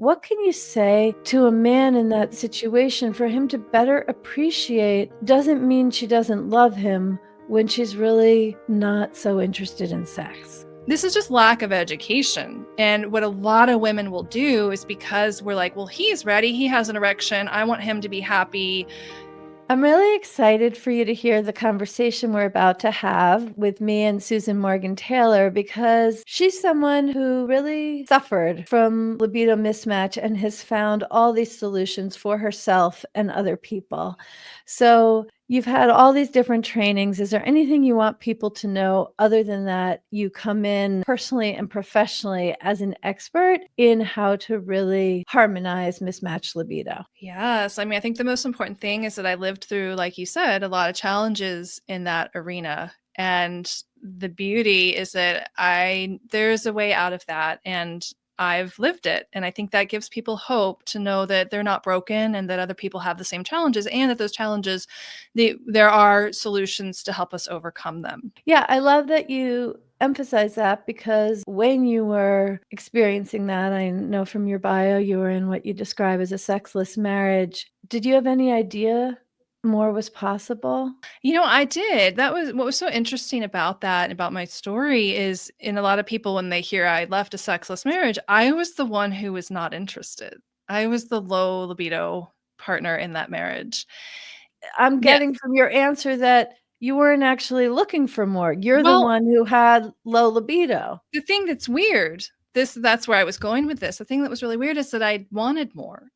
What can you say to a man in that situation for him to better appreciate doesn't mean she doesn't love him when she's really not so interested in sex? This is just lack of education. And what a lot of women will do is because we're like, well, he's ready. He has an erection. I want him to be happy. I'm really excited for you to hear the conversation we're about to have with me and Susan Morgan Taylor, because she's someone who really suffered from libido mismatch and has found all these solutions for herself and other people. So you've had all these different trainings. Is there anything you want people to know other than that you come in personally and professionally as an expert in how to really harmonize mismatched libido? Yes. I mean, I think the most important thing is that I lived through, like you said, a lot of challenges in that arena. And the beauty is that there's a way out of that. And I've lived it. And I think that gives people hope to know that they're not broken and that other people have the same challenges, and that those challenges, there are solutions to help us overcome them. Yeah, I love that you emphasize that, because when you were experiencing that, I know from your bio, you were in what you describe as a sexless marriage. Did you have any idea more was possible? I did. That was what was so interesting about that, and about my story, is in a lot of people, when they hear I left a sexless marriage, I was the one who was not interested. I was the low libido partner in that marriage. I'm Yes. getting from your answer that you weren't actually looking for more. You're the Well, one who had low libido. the thing that's weird, that's where I was going with this. The thing that was really weird is that I wanted more.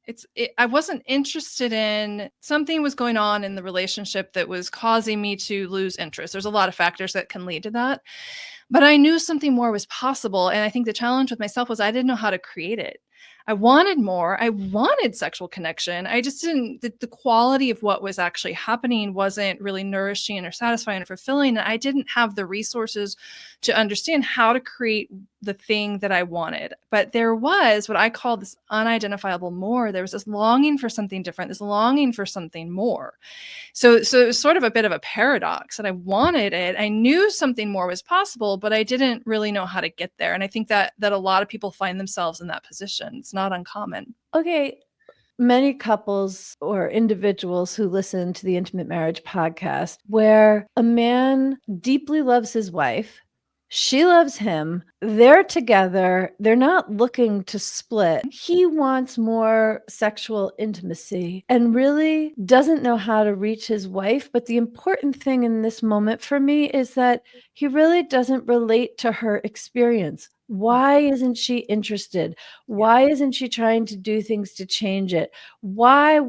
I wasn't interested in, something was going on in the relationship that was causing me to lose interest. There's a lot of factors that can lead to that. But I knew something more was possible, and I think the challenge with myself was I didn't know how to create it. I wanted more. I wanted sexual connection. I just didn't, the quality of what was actually happening wasn't really nourishing or satisfying or fulfilling. And I didn't have the resources to understand how to create the thing that I wanted. But there was what I call this unidentifiable more. There was this longing for something different, this longing for something more. So it was sort of a bit of a paradox, that I wanted it. I knew something more was possible, but I didn't really know how to get there. And I think that a lot of people find themselves in that position. It's not uncommon. Okay, many couples or individuals who listen to the Intimate Marriage podcast, where a man deeply loves his wife, she loves him, they're together, they're not looking to split. He wants more sexual intimacy and really doesn't know how to reach his wife. But the important thing in this moment for me is that he really doesn't relate to her experience. Why isn't she interested? Why isn't she trying to do things to change it? Why?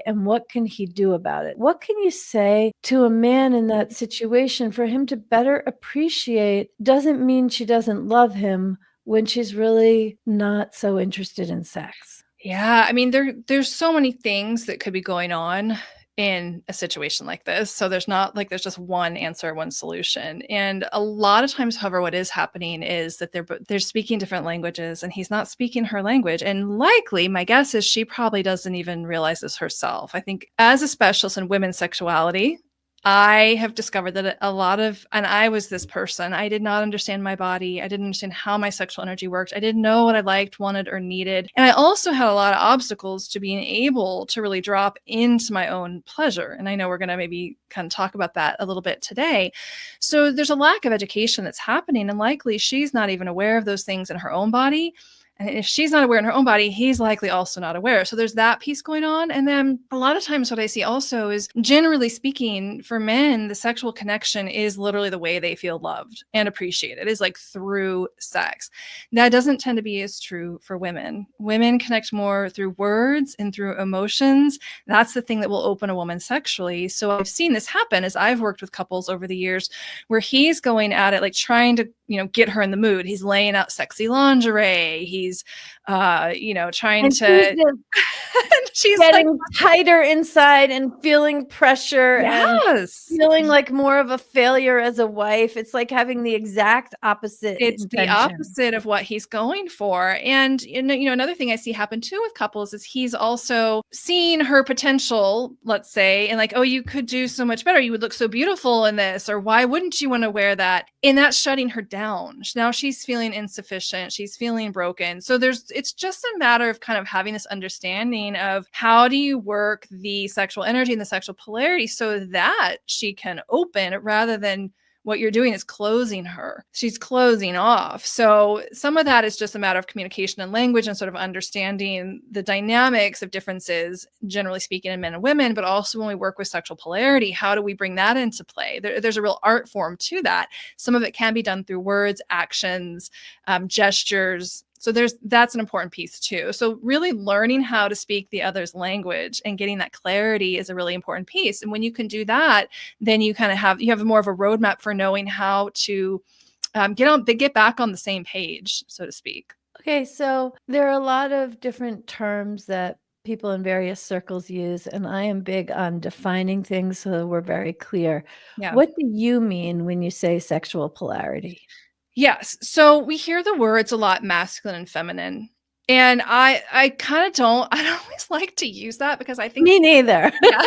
And what can he do about it? What can you say to a man in that situation for him to better appreciate doesn't mean she doesn't love him when she's really not so interested in sex? Yeah, I mean, there's so many things that could be going on in a situation like this. So there's not like there's just one answer, one solution. And a lot of times, however, what is happening is that they're speaking different languages, and he's not speaking her language. And likely, my guess is she probably doesn't even realize this herself. I think, as a specialist in women's sexuality, I have discovered that and I was this person. I did not understand my body. I didn't understand how my sexual energy worked. I didn't know what I liked, wanted, or needed. And I also had a lot of obstacles to being able to really drop into my own pleasure. And I know we're going to maybe kind of talk about that a little bit today. So there's a lack of education that's happening, and likely she's not even aware of those things in her own body. And if she's not aware in her own body, he's likely also not aware. So there's that piece going on. And then a lot of times what I see also is, generally speaking, for men, the sexual connection is literally the way they feel loved and appreciated, is like through sex. That doesn't tend to be as true for women. Women connect more through words and through emotions. That's the thing that will open a woman sexually. So I've seen this happen as I've worked with couples over the years, where he's going at it, like trying to, get her in the mood. He's laying out sexy lingerie. He's, trying And to, she's she's like, getting tighter inside and feeling pressure and yes, feeling like more of a failure as a wife. It's like having the exact opposite it's the intention. opposite of what he's going for. And another thing I see happen too with couples is he's also seeing her potential, let's say, and like, oh, you could do so much better. You would look so beautiful in this, or why wouldn't you want to wear that? And that's shutting her down. Now she's feeling insufficient. She's feeling broken. feminine. So it's just a matter of kind of having this understanding of how do you work the sexual energy and the sexual polarity so that she can open rather than what you're doing is closing her. She's closing off. So some of that is just a matter of communication and language and sort of understanding the dynamics of differences, generally speaking, in men and women, but also when we work with sexual polarity, how do we bring that into play? There's a real art form to that. Some of it can be done through words, actions, gestures. So that's an important piece too. So really learning how to speak the other's language and getting that clarity is a really important piece. And when you can do that, then you kind of have more of a roadmap for knowing how to get back on the same page, so to speak. Okay, so there are a lot of different terms that people in various circles use, and I am big on defining things so we're very clear. Yeah. What do you mean when you say sexual polarity? Yes. So we hear the words a lot, masculine and feminine. And I kind of don't I don't always like to use that because I think Me neither. yeah,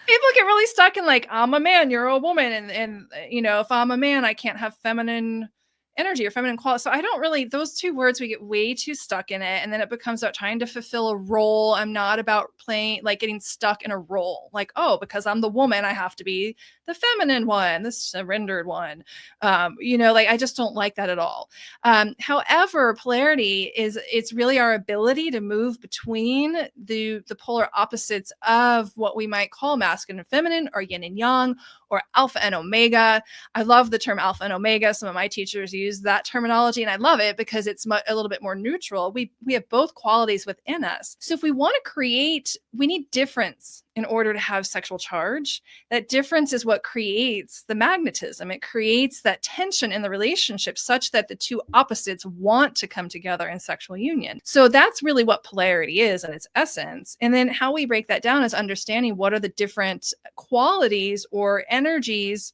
people get really stuck in like, I'm a man, you're a woman, and if I'm a man, I can't have feminine energy or feminine quality. So I don't really, those two words, we get way too stuck in it, and then it becomes about trying to fulfill a role. I'm not about playing, like, getting stuck in a role, like, oh, because I'm the woman, I have to be the feminine one, the surrendered one. Like, I just don't like that at all. However, polarity it's really our ability to move between the polar opposites of what we might call masculine and feminine, or yin and yang, or alpha and omega. I love the term alpha and omega. Some of my teachers use that terminology, and I love it because it's a little bit more neutral. We have both qualities within us. So if we want to create, we need difference in order to have sexual charge. That difference is what creates the magnetism. It creates that tension in the relationship such that the two opposites want to come together in sexual union. So that's really what polarity is in its essence. And then how we break that down is understanding what are the different qualities or energies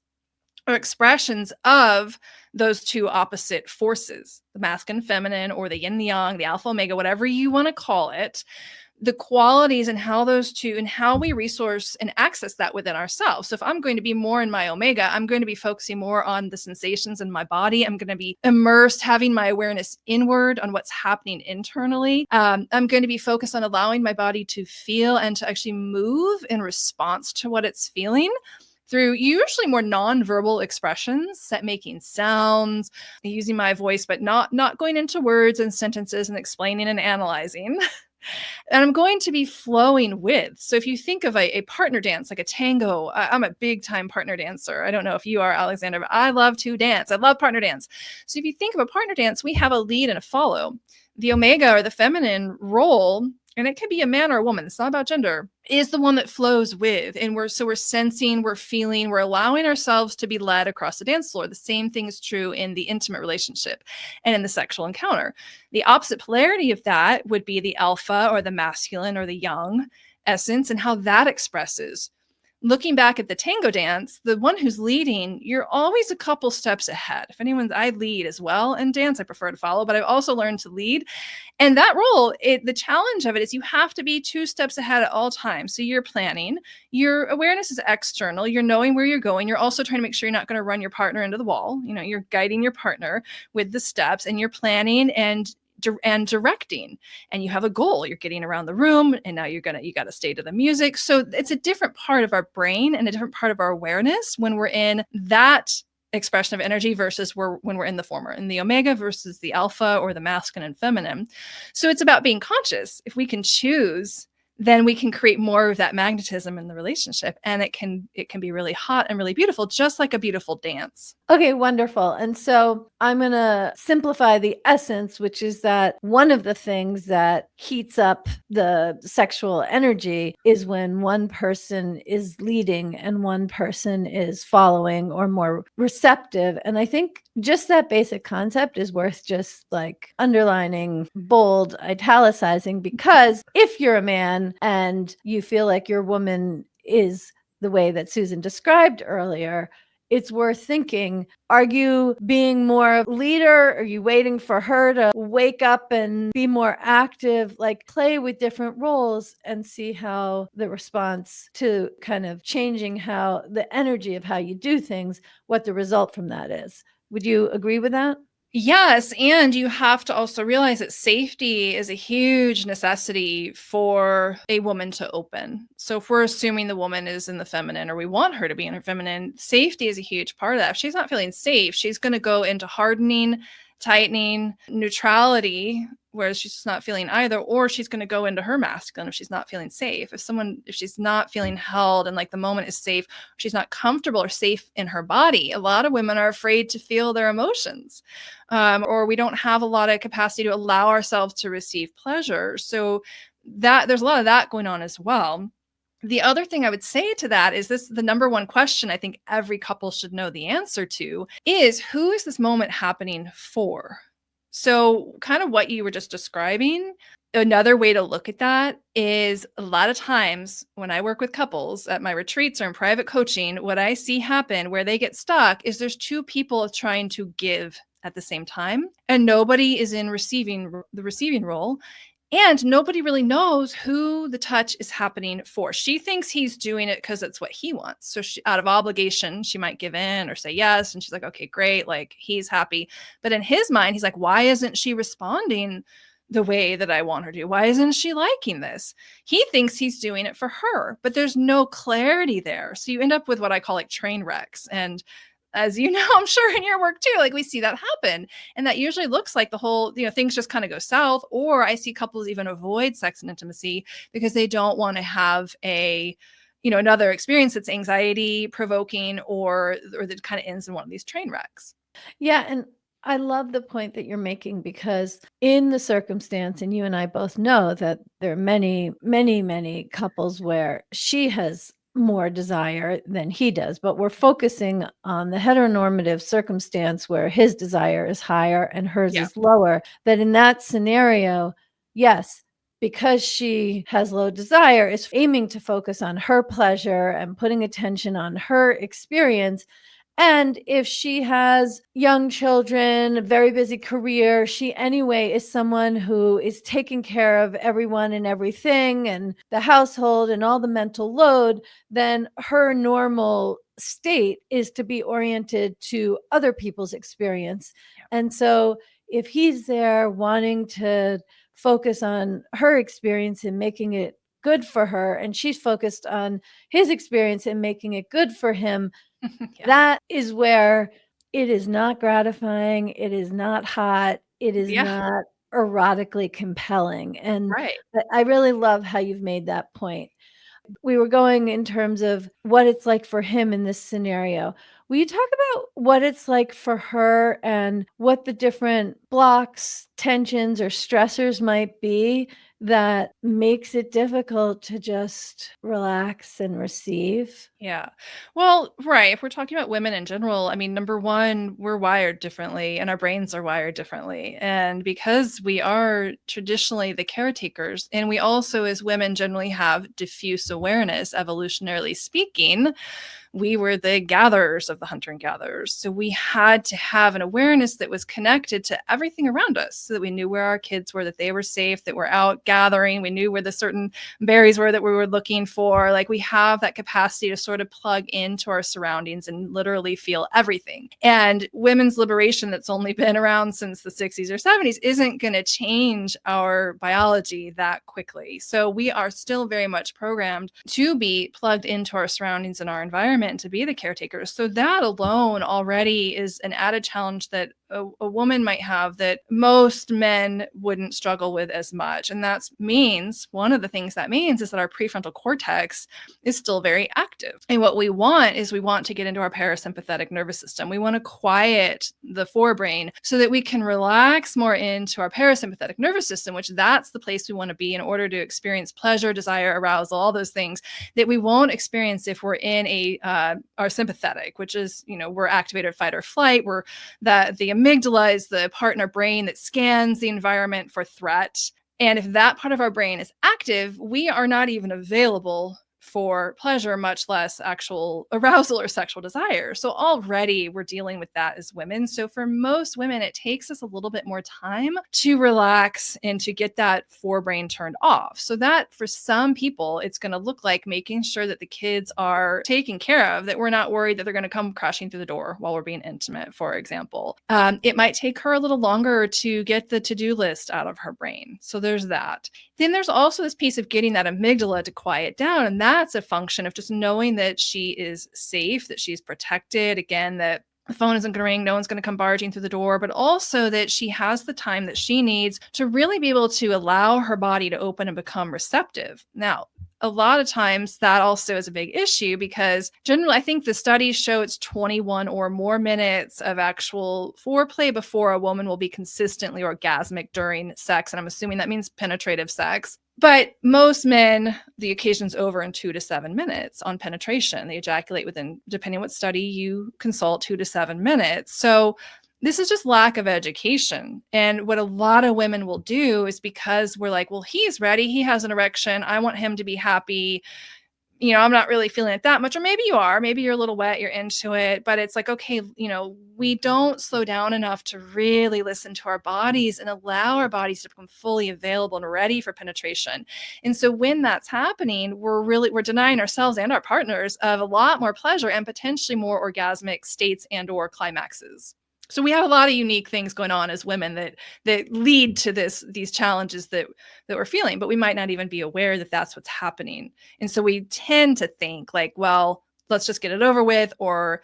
or expressions of those two opposite forces, the masculine, feminine, or the yin, the yang, the alpha, omega, whatever you want to call it, the qualities and how those two and how we resource and access that within ourselves. So if I'm going to be more in my omega, I'm going to be focusing more on the sensations in my body. I'm going to be immersed, having my awareness inward on what's happening internally. I'm going to be focused on allowing my body to feel and to actually move in response to what it's feeling through usually more nonverbal expressions, set making sounds, using my voice, but not going into words and sentences and explaining and analyzing. And I'm going to be flowing with. So if you think of a partner dance, like a tango, I'm a big time partner dancer. I don't know if you are, Alexandra, but I love to dance. I love partner dance. So if you think of a partner dance, we have a lead and a follow. The omega, or the feminine role, and it can be a man or a woman, it's not about gender, is the one that flows with. And we're sensing, we're feeling, we're allowing ourselves to be led across the dance floor. The same thing is true in the intimate relationship and in the sexual encounter. The opposite polarity of that would be the alpha, or the masculine, or the yang essence, and how that expresses. Looking back at the tango dance, the one who's leading, you're always a couple steps ahead. If I lead as well in dance, I prefer to follow, but I've also learned to lead. And that role, the challenge of it is you have to be 2 steps ahead at all times. So you're planning, your awareness is external, you're knowing where you're going. You're also trying to make sure you're not going to run your partner into the wall. You're guiding your partner with the steps, and you're planning and directing, and you have a goal. You're getting around the room, and now you got to stay to the music. So it's a different part of our brain and a different part of our awareness when we're in that expression of energy versus when we're in the former, in the omega versus the alpha, or the masculine and feminine. So it's about being conscious. If we can choose, then we can create more of that magnetism in the relationship, and it can be really hot and really beautiful, just like a beautiful dance. Okay, wonderful. And so I'm going to simplify the essence, which is that one of the things that heats up the sexual energy is when one person is leading and one person is following or more receptive. And I think just that basic concept is worth just like underlining, bold, italicizing, because if you're a man and you feel like your woman is the way that Susan described earlier, it's worth thinking, are you being more leader? Are you waiting for her to wake up and be more active? Like, play with different roles and see how the response to kind of changing how the energy of how you do things, what the result from that is. Would you agree with that? Yes, and you have to also realize that safety is a huge necessity for a woman to open. So if we're assuming the woman is in the feminine or we want her to be in her feminine, safety is a huge part of that. If she's not feeling safe, she's going to go into hardening, tightening, neutrality, whereas she's just not feeling either, or she's going to go into her masculine if she's not feeling safe. If she's not feeling held and like the moment is safe, she's not comfortable or safe in her body. A lot of women are afraid to feel their emotions, or we don't have a lot of capacity to allow ourselves to receive pleasure. So that there's a lot of that going on as well. The other thing I would say to that is this: the number one question I think every couple should know the answer to is, who is this moment happening for? So, kind of what you were just describing, another way to look at that is a lot of times when I work with couples at my retreats or in private coaching, what I see happen where they get stuck is there's two people trying to give at the same time, and nobody is in the receiving role, and nobody really knows who the touch is happening for. She thinks he's doing it because it's what he wants. So out of obligation, she might give in or say yes. And she's like, okay, great. Like, he's happy. But in his mind, he's like, why isn't she responding the way that I want her to? Why isn't she liking this? He thinks he's doing it for her, but there's no clarity there. So you end up with what I call like train wrecks. And as you know, I'm sure in your work too, like we see that happen. And that usually looks like the whole, things just kind of go south. Or I see couples even avoid sex and intimacy because they don't want to have another experience that's anxiety provoking, or that kind of ends in one of these train wrecks. Yeah, and I love the point that you're making, because in the circumstance, and you and I both know that there are many, many, many couples where she has more desire than he does, but we're focusing on the heteronormative circumstance where his desire is higher and hers Yeah. is lower. That in that scenario, yes, because she has low desire, is aiming to focus on her pleasure and putting attention on her experience. And if she has young children, a very busy career, she anyway is someone who is taking care of everyone and everything and the household and all the mental load, then her normal state is to be oriented to other people's experience. And so if he's there wanting to focus on her experience and making it good for her, and she's focused on his experience and making it good for him, Yeah. that is where it is not gratifying, it is not hot, it is Yeah. not erotically compelling, and Right. I really love how you've made that point. We were going in terms of what it's like for him in this scenario. Will you talk about what it's like for her and what the different blocks, tensions, or stressors might be that makes it difficult to just relax and receive? Yeah. Well, right. If we're talking about women in general, I mean, number one, we're wired differently and our brains are wired differently. And because we are traditionally the caretakers, and we also, as women, generally have diffuse awareness, evolutionarily speaking, we were the gatherers of the hunter and gatherers. So we had to have an awareness that was connected to everything around us, so that we knew where our kids were, that they were safe, that we're out gathering. We knew where the certain berries were that we were looking for. Like, we have that capacity to sort of plug into our surroundings and literally feel everything. And women's liberation, that's only been around since the 60s or 70s, isn't going to change our biology that quickly. So we are still very much programmed to be plugged into our surroundings and our environment and to be the caretakers. So that alone already is an added challenge that a woman might have that most men wouldn't struggle with as much. And that means, one of the things that means is that our prefrontal cortex is still very active. And what we want is, we want to get into our parasympathetic nervous system. We want to quiet the forebrain so that we can relax more into our parasympathetic nervous system, which that's the place we want to be in order to experience pleasure, desire, arousal, all those things that we won't experience if we're in our sympathetic, which is, we're activated fight or flight. We're the amygdala is the part in our brain that scans the environment for threat. And if that part of our brain is active, we are not even available for pleasure, much less actual arousal or sexual desire. So already we're dealing with that as women. So for most women, it takes us a little bit more time to relax and to get that forebrain turned off. So that for some people, it's going to look like making sure that the kids are taken care of, that we're not worried that they're going to come crashing through the door while we're being intimate, for example. It might take her a little longer to get the to-do list out of her brain. So there's that. Then there's also this piece of getting that amygdala to quiet down. And that's a function of just knowing that she is safe, that she's protected, again, that the phone isn't going to ring, no one's going to come barging through the door, but also that she has the time that she needs to really be able to allow her body to open and become receptive. Now, a lot of times that also is a big issue because generally I think the studies show it's 21 or more minutes of actual foreplay before a woman will be consistently orgasmic during sex. And I'm assuming that means penetrative sex. But most men, the occasion's over in 2 to 7 minutes on penetration. They ejaculate within, depending on what study you consult, 2 to 7 minutes. So this is just lack of education. And what a lot of women will do is because we're like, well, he's ready. He has an erection. I want him to be happy. I'm not really feeling it that much. Or maybe you are. Maybe you're a little wet. You're into it. But it's like, okay, we don't slow down enough to really listen to our bodies and allow our bodies to become fully available and ready for penetration. And so when that's happening, we're denying ourselves and our partners of a lot more pleasure and potentially more orgasmic states and or climaxes. So we have a lot of unique things going on as women that lead to these challenges that we're feeling, but we might not even be aware that that's what's happening. And so we tend to think like, well, let's just get it over with, or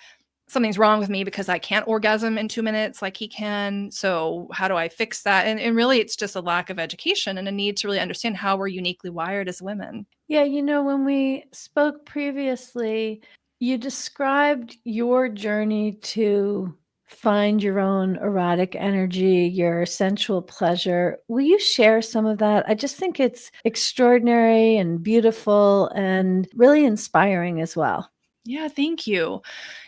something's wrong with me because I can't orgasm in 2 minutes like he can. So how do I fix that? And really, it's just a lack of education and a need to really understand how we're uniquely wired as women. Yeah, when we spoke previously, you described your journey to find your own erotic energy, your sensual pleasure. Will you share some of that? I just think it's extraordinary and beautiful and really inspiring as well. Yeah, thank you.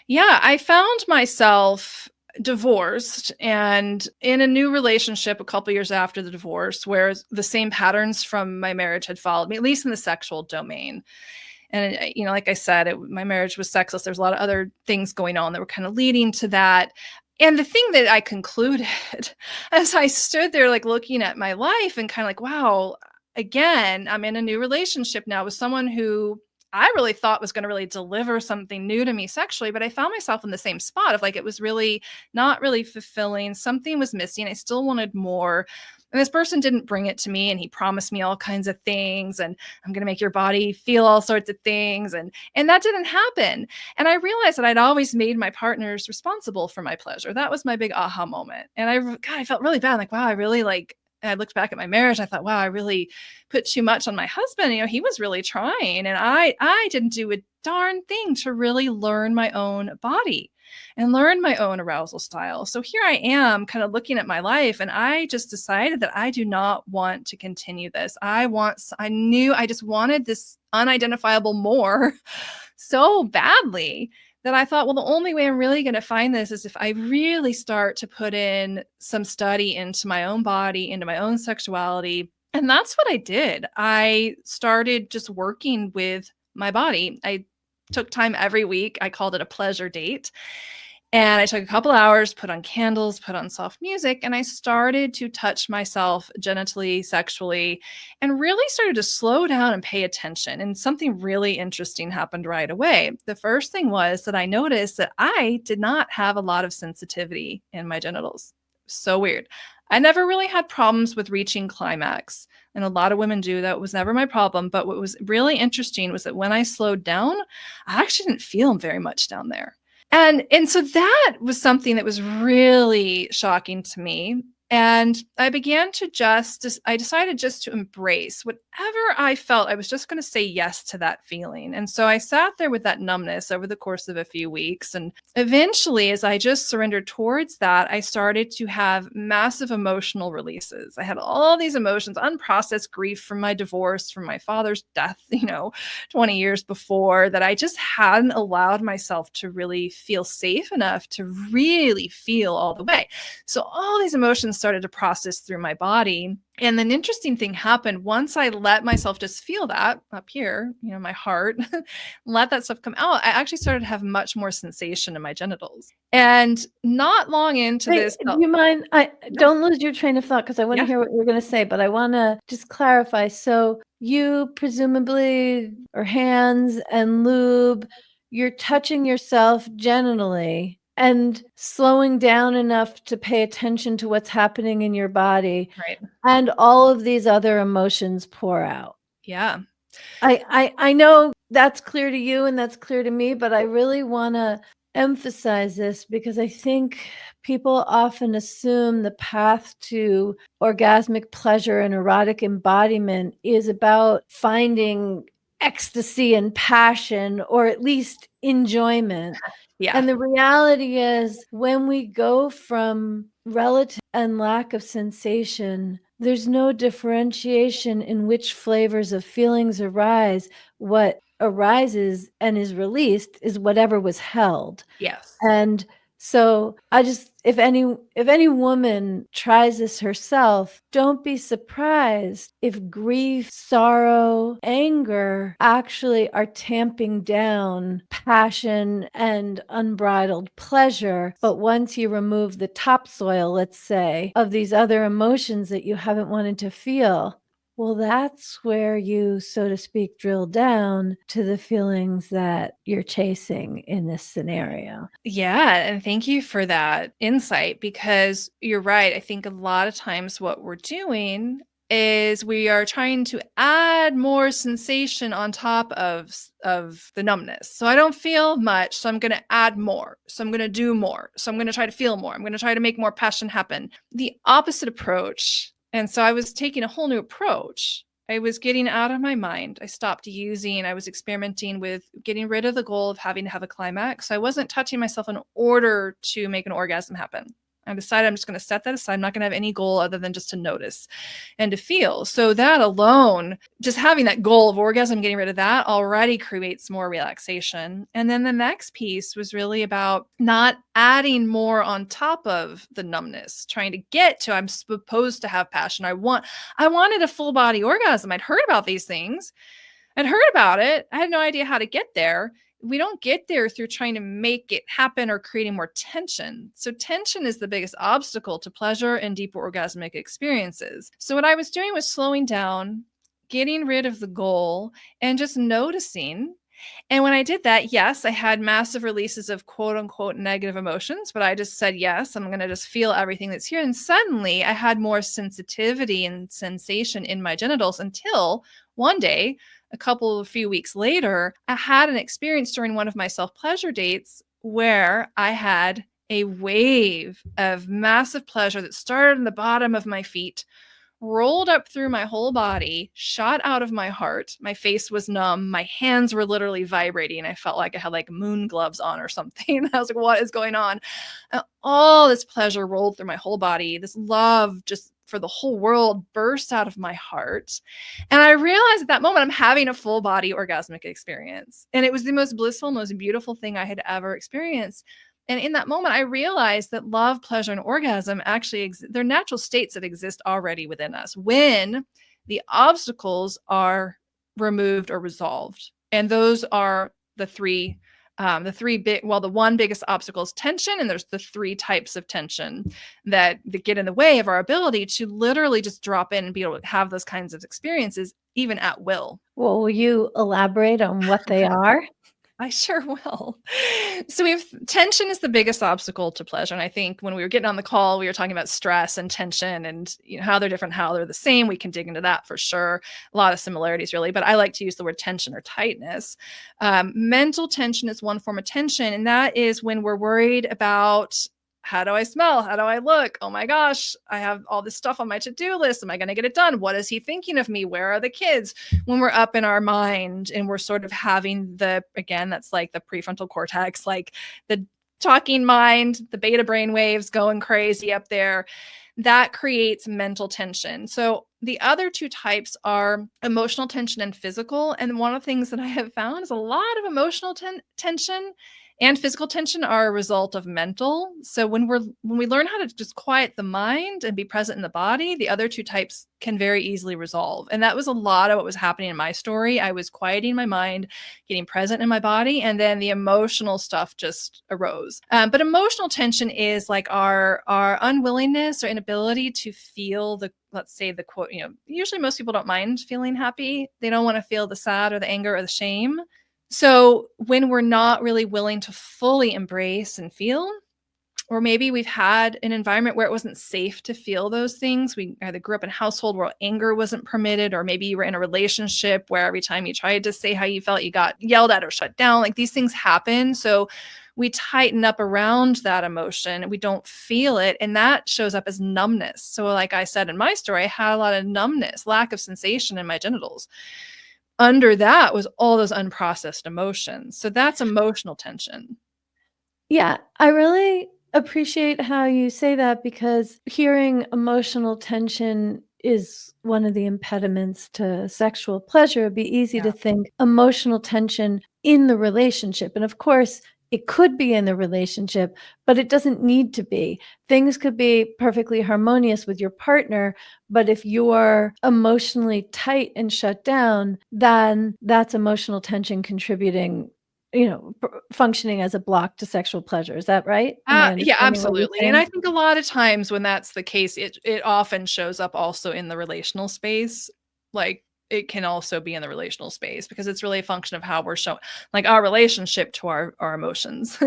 Yeah, I found myself divorced and in a new relationship a couple years after the divorce where the same patterns from my marriage had followed me, at least in the sexual domain. And, like I said, my marriage was sexless. There's a lot of other things going on that were kind of leading to that. And the thing that I concluded as I stood there, like looking at my life and kind of like, wow, again, I'm in a new relationship now with someone who I really thought was going to really deliver something new to me sexually, but I found myself in the same spot of like, it was really not really fulfilling. Something was missing. I still wanted more. And this person didn't bring it to me, and he promised me all kinds of things, and I'm going to make your body feel all sorts of things. And that didn't happen. And I realized that I'd always made my partners responsible for my pleasure. That was my big aha moment. And I felt really bad. Like, wow, I really I looked back at my marriage. I thought, wow, I really put too much on my husband. He was really trying, and I didn't do a darn thing to really learn my own body and learn my own arousal style. So here I am kind of looking at my life, and I just decided that I do not want to continue this. I knew I just wanted this unidentifiable more so badly that I thought, well, the only way I'm really going to find this is if I really start to put in some study into my own body, into my own sexuality. And that's what I did. I started just working with my body. I took time every week. I called it a pleasure date. And I took a couple hours, put on candles, put on soft music, and I started to touch myself genitally, sexually, and really started to slow down and pay attention. And something really interesting happened right away. The first thing was that I noticed that I did not have a lot of sensitivity in my genitals. So weird. I never really had problems with reaching climax, and a lot of women do. That was never my problem. But what was really interesting was that when I slowed down, I actually didn't feel very much down there. And so that was something that was really shocking to me. And I began to I decided just to embrace whatever I felt. I was just going to say yes to that feeling. And so I sat there with that numbness over the course of a few weeks. And eventually, as I just surrendered towards that, I started to have massive emotional releases. I had all these emotions, unprocessed grief from my divorce, from my father's death, 20 years before, that I just hadn't allowed myself to really feel safe enough to really feel all the way. So all these emotions started to process through my body. And an interesting thing happened once I let myself just feel that up here, my heart, let that stuff come out. I actually started to have much more sensation in my genitals. And not long into Wait, this, do you mind? yeah, Don't lose your train of thought because I want to yeah, hear what you're going to say, but I want to just clarify. So you presumably, or hands and lube, you're touching yourself genitally and slowing down enough to pay attention to what's happening in your body, right. and all of these other emotions pour out. Yeah. I know that's clear to you and that's clear to me, but I really want to emphasize this because I think people often assume the path to orgasmic pleasure and erotic embodiment is about finding ecstasy and passion, or at least enjoyment. Yeah. And the reality is, when we go from relative and lack of sensation, there's no differentiation in which flavors of feelings arise. What arises and is released is whatever was held. Yes. And so I just, if any woman tries this herself, don't be surprised if grief, sorrow, anger actually are tamping down passion and unbridled pleasure. But once you remove the topsoil, let's say, of these other emotions that you haven't wanted to feel, well, that's where you, so to speak, drill down to the feelings that you're chasing in this scenario. Yeah, and thank you for that insight, because you're right. I think a lot of times what we're doing is we are trying to add more sensation on top of the numbness. So I don't feel much, so I'm going to add more. So I'm going to do more. So I'm going to try to feel more. I'm going to try to make more passion happen. The opposite approach. And so I was taking a whole new approach. I was getting out of my mind. I was experimenting with getting rid of the goal of having to have a climax. So I wasn't touching myself in order to make an orgasm happen. I decided I'm just going to set that aside. I'm not going to have any goal other than just to notice and to feel. So that alone, just having that goal of orgasm, getting rid of that already creates more relaxation. And then the next piece was really about not adding more on top of the numbness, trying to get to, I'm supposed to have passion. I wanted a full body orgasm. I'd heard about these things. I'd heard about it. I had no idea how to get there. We don't get there through trying to make it happen or creating more tension. So tension is the biggest obstacle to pleasure and deeper orgasmic experiences. So what I was doing was slowing down, getting rid of the goal, and just noticing. And when I did that, yes, I had massive releases of quote unquote negative emotions, but I just said, yes, I'm going to just feel everything that's here. And suddenly I had more sensitivity and sensation in my genitals, until one day, a few weeks later, I had an experience during one of my self pleasure dates where I had a wave of massive pleasure that started in the bottom of my feet, rolled up through my whole body, shot out of my heart. My face was numb. My hands were literally vibrating. I felt like I had like moon gloves on or something. I was like, what is going on? And all this pleasure rolled through my whole body. This love just for the whole world burst out of my heart. And I realized at that moment I'm having a full body orgasmic experience. And it was the most blissful, most beautiful thing I had ever experienced. And in that moment, I realized that love, pleasure, and orgasm actually they're natural states that exist already within us when the obstacles are removed or resolved. And those are the one biggest obstacle is tension, and there's the three types of tension that get in the way of our ability to literally just drop in and be able to have those kinds of experiences even at will. Well, will you elaborate on what they are? I sure will. So we have tension is the biggest obstacle to pleasure. And I think when we were getting on the call, we were talking about stress and tension and how they're different, how they're the same. We can dig into that for sure. A lot of similarities, really. But I like to use the word tension or tightness. Mental tension is one form of tension. And that is when we're worried about, how do I smell? How do I look? Oh my gosh, I have all this stuff on my to-do list. Am I going to get it done? What is he thinking of me? Where are the kids? When we're up in our mind and we're sort of having that's like the prefrontal cortex, like the talking mind, the beta brain waves going crazy up there. that creates mental tension. So the other two types are emotional tension and physical. And one of the things that I have found is a lot of emotional tension and physical tension are a result of mental. So when we learn how to just quiet the mind and be present in the body, the other two types can very easily resolve. And that was a lot of what was happening in my story. I was quieting my mind, getting present in my body, and then the emotional stuff just arose. But emotional tension is like our unwillingness or inability to feel the, let's say, the quote, usually most people don't mind feeling happy. They don't want to feel the sad or the anger or the shame. So when we're not really willing to fully embrace and feel, or maybe we've had an environment where it wasn't safe to feel those things. We either grew up in a household where anger wasn't permitted, or maybe you were in a relationship where every time you tried to say how you felt, you got yelled at or shut down. Like these things happen. So we tighten up around that emotion and we don't feel it. And that shows up as numbness. So, like I said in my story, I had a lot of numbness, lack of sensation in my genitals. Under that was all those unprocessed emotions. So that's emotional tension. Yeah, I really appreciate how you say that because hearing emotional tension is one of the impediments to sexual pleasure. It'd be easy Yeah. to think emotional tension in the relationship. And of course, it could be in the relationship, but it doesn't need to be. Things could be perfectly harmonious with your partner, but if you're emotionally tight and shut down, then that's emotional tension contributing, functioning as a block to sexual pleasure. Is that right? Am I Yeah, understanding what you're absolutely. And saying? I think a lot of times when that's the case, it often shows up also in the relational space. Like it can also be in the relational space because it's really a function of how we're showing, like our relationship to our emotions.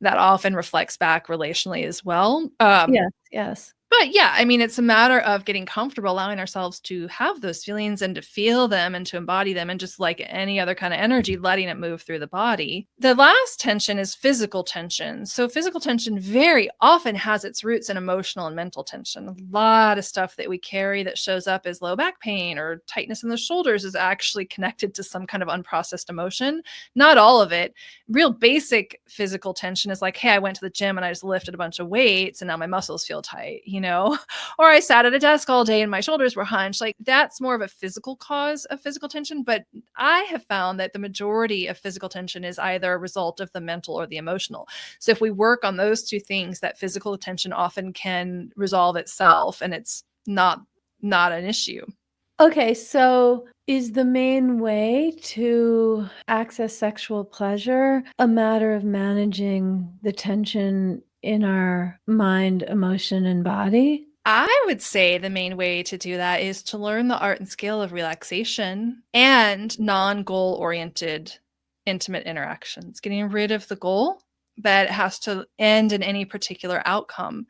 That often reflects back relationally as well. Yes, yes. But yeah, I mean, it's a matter of getting comfortable, allowing ourselves to have those feelings and to feel them and to embody them. And just like any other kind of energy, letting it move through the body. The last tension is physical tension. So, physical tension very often has its roots in emotional and mental tension. A lot of stuff that we carry that shows up as low back pain or tightness in the shoulders is actually connected to some kind of unprocessed emotion. Not all of it. Real basic physical tension is like, hey, I went to the gym and I just lifted a bunch of weights and now my muscles feel tight, or I sat at a desk all day and my shoulders were hunched. Like that's more of a physical cause of physical tension. But I have found that the majority of physical tension is either a result of the mental or the emotional. So if we work on those two things, that physical tension often can resolve itself and it's not an issue. Okay, so is the main way to access sexual pleasure a matter of managing the tension in our mind, emotion, and body? I would say the main way to do that is to learn the art and skill of relaxation and non goal oriented intimate interactions, getting rid of the goal that has to end in any particular outcome.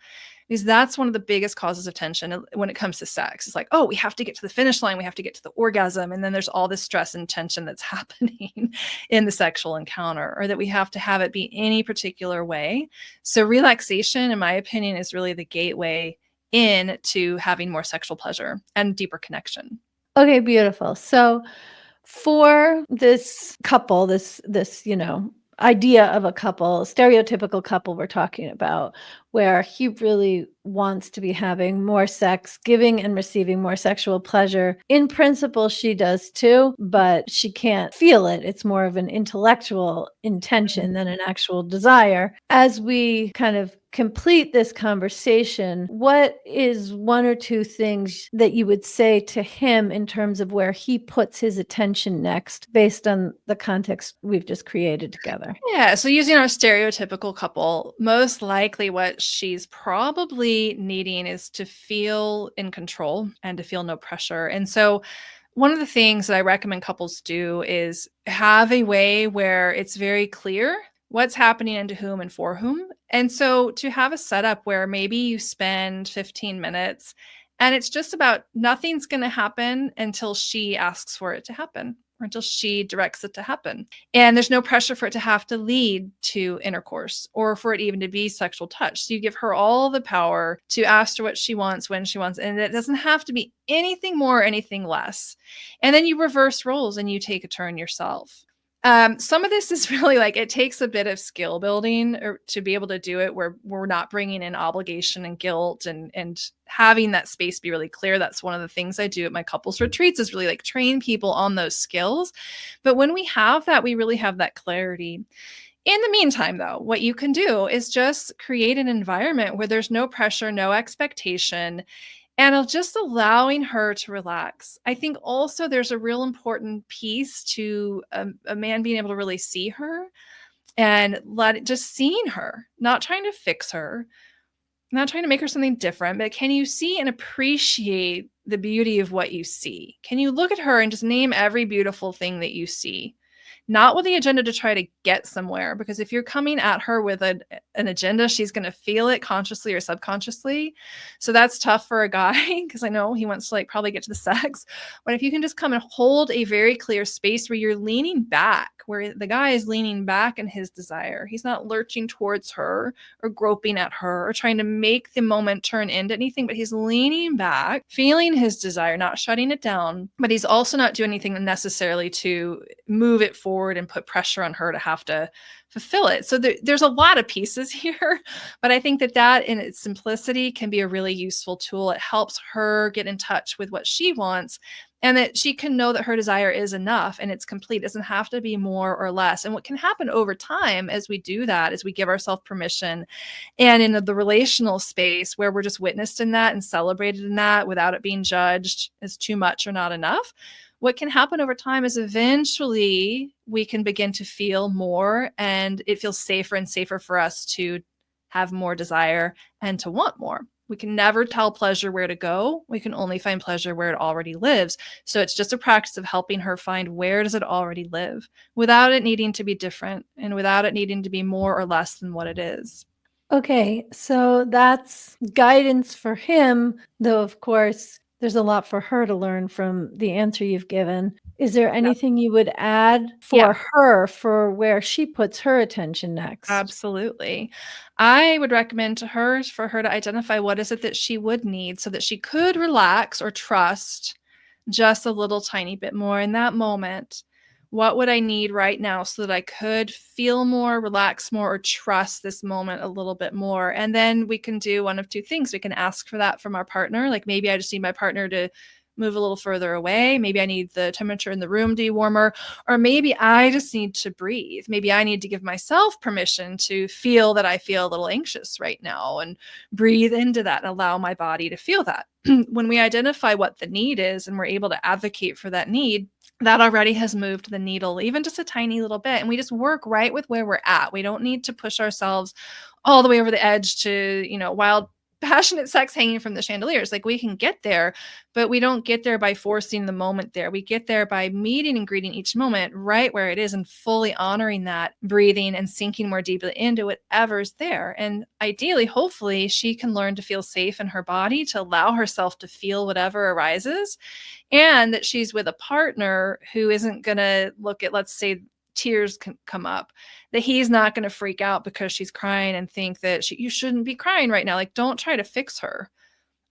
Because that's one of the biggest causes of tension when it comes to sex. It's like, oh, we have to get to the finish line, we have to get to the orgasm. And then there's all this stress and tension that's happening in the sexual encounter, or that we have to have it be any particular way. So, relaxation, in my opinion, is really the gateway into having more sexual pleasure and deeper connection. Okay, beautiful. So for this couple, this, idea of a couple, stereotypical couple we're talking about, where he really wants to be having more sex, giving and receiving more sexual pleasure. In principle, she does too, but she can't feel it. It's more of an intellectual intention than an actual desire. As we kind of complete this conversation, what is one or two things that you would say to him in terms of where he puts his attention next based on the context we've just created together? Yeah, so using our stereotypical couple, most likely what she's probably needing is to feel in control and to feel no pressure. And so, one of the things that I recommend couples do is have a way where it's very clear what's happening and to whom and for whom. And so, to have a setup where maybe you spend 15 minutes and it's just about nothing's going to happen until she asks for it to happen or until she directs it to happen. And there's no pressure for it to have to lead to intercourse or for it even to be sexual touch. So you give her all the power to ask her what she wants, when she wants, and it doesn't have to be anything more or anything less. And then you reverse roles and you take a turn yourself. Some of this is really like it takes a bit of skill building or to be able to do it where we're not bringing in obligation and guilt and having that space be really clear. That's one of the things I do at my couples retreats is really like train people on those skills. But when we have that, we really have that clarity. In the meantime, though, what you can do is just create an environment where there's no pressure, no expectation, and just allowing her to relax. I think also there's a real important piece to a man being able to really see her and just seeing her, not trying to fix her, not trying to make her something different, but can you see and appreciate the beauty of what you see? Can you look at her and just name every beautiful thing that you see? Not with the agenda to try to get somewhere, because if you're coming at her with an agenda, she's going to feel it consciously or subconsciously. So that's tough for a guy because I know he wants to like probably get to the sex. But if you can just come and hold a very clear space where you're leaning back, where the guy is leaning back in his desire, he's not lurching towards her or groping at her or trying to make the moment turn into anything, but he's leaning back, feeling his desire, not shutting it down, but he's also not doing anything necessarily to move it forward and put pressure on her to have to fulfill it. So there's a lot of pieces here, but I think that in its simplicity can be a really useful tool. It helps her get in touch with what she wants and that she can know that her desire is enough and it's complete. It doesn't have to be more or less. And what can happen over time as we do that is we give ourselves permission, and in the relational space where we're just witnessed in that and celebrated in that without it being judged as too much or not enough, what can happen over time is eventually we can begin to feel more and it feels safer and safer for us to have more desire and to want more. We can never tell pleasure where to go. We can only find pleasure where it already lives. So it's just a practice of helping her find where does it already live without it needing to be different and without it needing to be more or less than what it is. Okay, so that's guidance for him, though, of course, there's a lot for her to learn from the answer you've given. Is there anything you would add Yeah. for her for where she puts her attention next? Absolutely. I would recommend to her for her to identify what is it that she would need so that she could relax or trust just a little tiny bit more in that moment. What would I need right now so that I could feel more, relax more, or trust this moment a little bit more? And then we can do one of two things. We can ask for that from our partner. Like maybe I just need my partner to move a little further away. Maybe I need the temperature in the room to be warmer. Or maybe I just need to breathe. Maybe I need to give myself permission to feel that I feel a little anxious right now and breathe into that and allow my body to feel that. When we identify what the need is and we're able to advocate for that need, that already has moved the needle even just a tiny little bit. And we just work right with where we're at. We don't need to push ourselves all the way over the edge to, wild passionate sex hanging from the chandeliers. Like we can get there, but we don't get there by forcing the moment there. We get there by meeting and greeting each moment right where it is and fully honoring that, breathing and sinking more deeply into whatever's there. And ideally, hopefully, she can learn to feel safe in her body to allow herself to feel whatever arises, and that she's with a partner who isn't going to look at, let's say, tears can come up, that he's not going to freak out because she's crying and think that you shouldn't be crying right now. Like, don't try to fix her.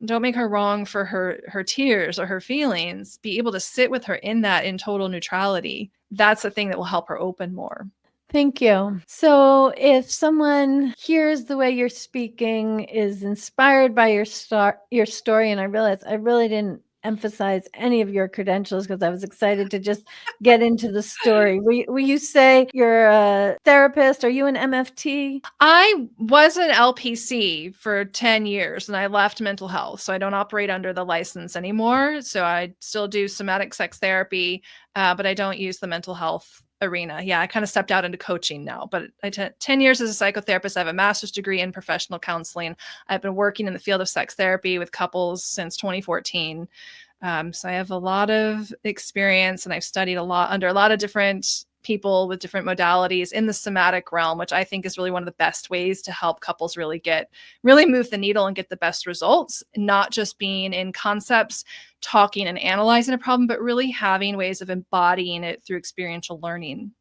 Don't make her wrong for her tears or her feelings. Be able to sit with her in that in total neutrality. That's the thing that will help her open more. Thank you. So, if someone hears the way you're speaking, is inspired by your story, and I realize I really didn't emphasize any of your credentials because I was excited to just get into the story. Will you say you're a therapist? Are you an MFT? I was an LPC for 10 years and I left mental health. So I don't operate under the license anymore. So I still do somatic sex therapy, but I don't use the mental health arena. Yeah, I kind of stepped out into coaching now, but 10 years as a psychotherapist. I have a master's degree in professional counseling. I've been working in the field of sex therapy with couples since 2014. So I have a lot of experience and I've studied a lot under a lot of different people with different modalities in the somatic realm, which I think is really one of the best ways to help couples really move the needle and get the best results, not just being in concepts, talking and analyzing a problem, but really having ways of embodying it through experiential learning.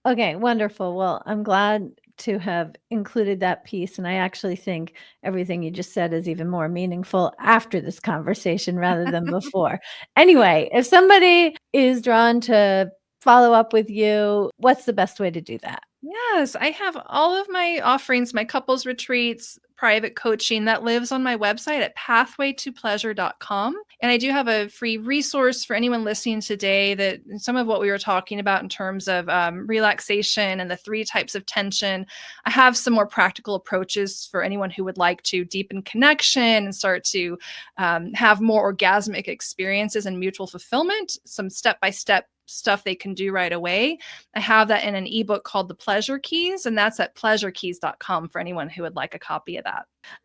Okay, wonderful. Well, I'm glad to have included that piece. And I actually think everything you just said is even more meaningful after this conversation rather than before. Anyway, if somebody is drawn to follow up with you, what's the best way to do that? Yes, I have all of my offerings, my couples retreats, private coaching that lives on my website at pathwaytopleasure.com. And I do have a free resource for anyone listening today that some of what we were talking about in terms of relaxation and the 3 types of tension. I have some more practical approaches for anyone who would like to deepen connection and start to have more orgasmic experiences and mutual fulfillment, some step by step stuff they can do right away. I have that in an ebook called The Pleasure Keys, and that's at pleasurekeys.com for anyone who would like a copy of that.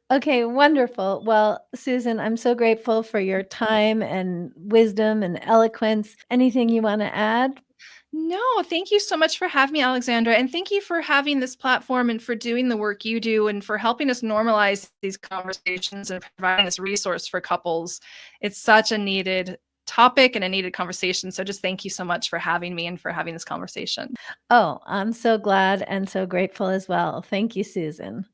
Okay, wonderful. Well, Susan, I'm so grateful for your time and wisdom and eloquence. Anything you want to add? No, thank you so much for having me, Alexandra. And thank you for having this platform and for doing the work you do and for helping us normalize these conversations and providing this resource for couples. It's such a needed topic and a needed conversation. So just thank you so much for having me and for having this conversation. Oh, I'm so glad and so grateful as well. Thank you, Susan.